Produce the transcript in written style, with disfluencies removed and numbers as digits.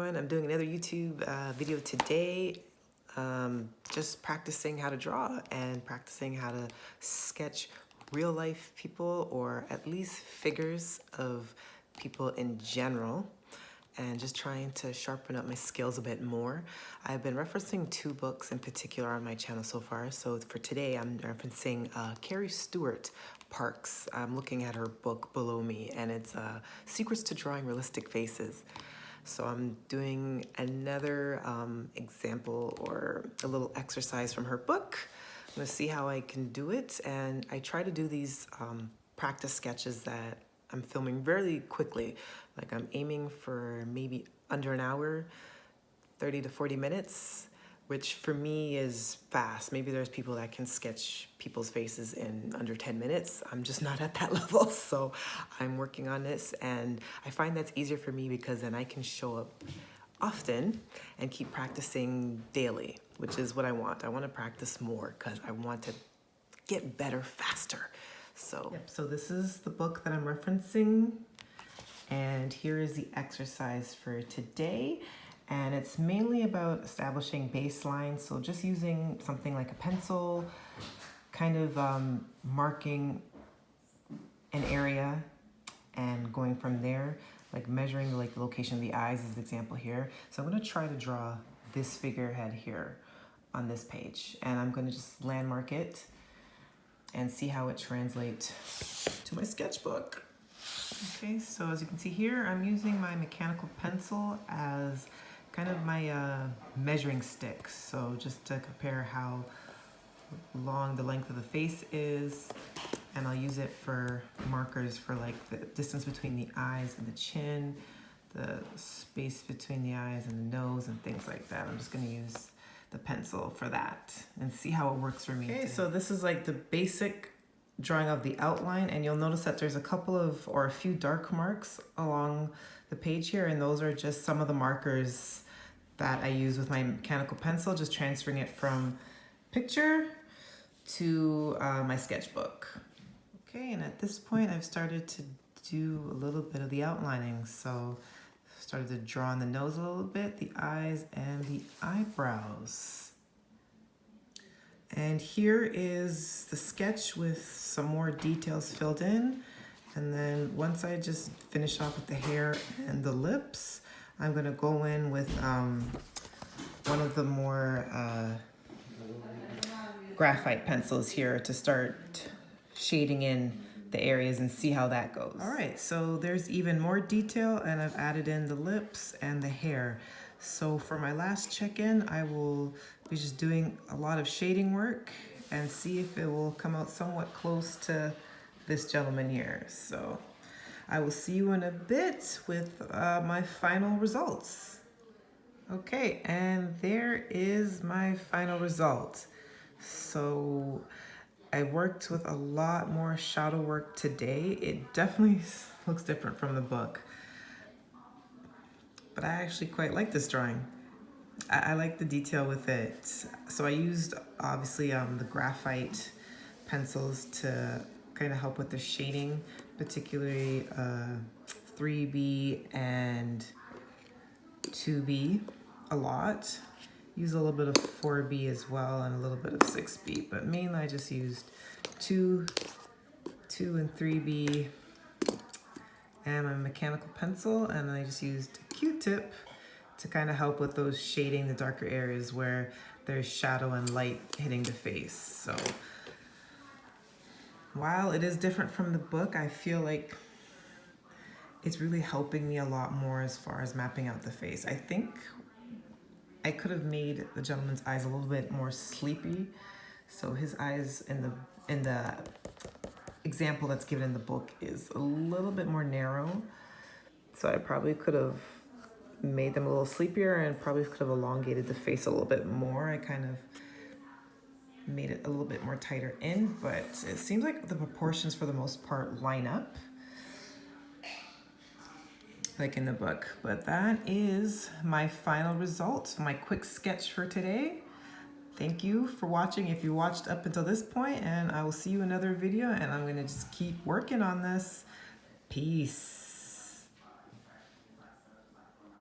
everyone. I'm doing another YouTube video today. Just practicing how to draw and practicing how to sketch real life people, or at least figures of people in general, and just trying to sharpen up my skills a bit more. I've been referencing two books in particular on my channel so far. So for today, I'm referencing Carrie Stuart Parks. I'm looking at her book below me, and it's Secrets to Drawing Realistic Faces. So I'm doing another example or a little exercise from her book. I'm gonna see how I can do it. And I try to do these practice sketches that I'm filming very quickly. Like I'm aiming for maybe under an hour, 30 to 40 minutes, which for me is fast. Maybe there's people that can sketch people's faces in under 10 minutes. I'm just not at that level, so I'm working on this. And I find that's easier for me because then I can show up often and keep practicing daily, which is what I want. I want to practice more because I want to get better faster. So this is the book that I'm referencing. And here is the exercise for today. And it's mainly about establishing baselines. So just using something like a pencil, kind of marking an area and going from there, like measuring the location of the eyes is the example here. So I'm gonna try to draw this figurehead here on this page. And I'm gonna just landmark it and see how it translates to my sketchbook. Okay, so as you can see here, I'm using my mechanical pencil as kind of my measuring stick. So just to compare how long the length of the face is, and I'll use it for markers for like the distance between the eyes and the chin, the space between the eyes and the nose and things like that. I'm just gonna use the pencil for that and see how it works for me. Okay, so this is like the basic drawing of the outline, and you'll notice that there's a couple of, or a few dark marks along the page here, and those are just some of the markers that I use with my mechanical pencil, just transferring it from picture to my sketchbook. Okay, and at this point I've started to do a little bit of the outlining. So started to draw on the nose a little bit, the eyes and the eyebrows. And here is the sketch with some more details filled in. And then once I just finish off with the hair and the lips, I'm gonna go in with one of the more graphite pencils here to start shading in the areas and see how that goes. All right, so there's even more detail, and I've added in the lips and the hair. So for my last check-in, I will be just doing a lot of shading work and see if it will come out somewhat close to this gentleman here. So I will see you in a bit with my final results. Okay, and there is my final result. So I worked with a lot more shadow work today. It definitely looks different from the book, but I actually quite like this drawing. I like the detail with it. So I used obviously the graphite pencils to kind of help with the shading, particularly 3B and 2B a lot. Use a little bit of 4B as well and a little bit of 6B, but mainly I just used 2 and 3B and my mechanical pencil, and I just used a Q-tip to kind of help with those shading the darker areas where there's shadow and light hitting the face. So while it is different from the book, I feel like it's really helping me a lot more as far as mapping out the face. I think I could have made the gentleman's eyes a little bit more sleepy. So his eyes in the example that's given in the book is a little bit more narrow. So I probably could have made them a little sleepier and probably could have elongated the face a little bit more. I kind of made it a little bit more tighter in, but it seems like the proportions for the most part line up like in the book. But that is my final result, my quick sketch for today. Thank you for watching if you watched up until this point, and I will see you in another video, and I'm gonna just keep working on this. Peace.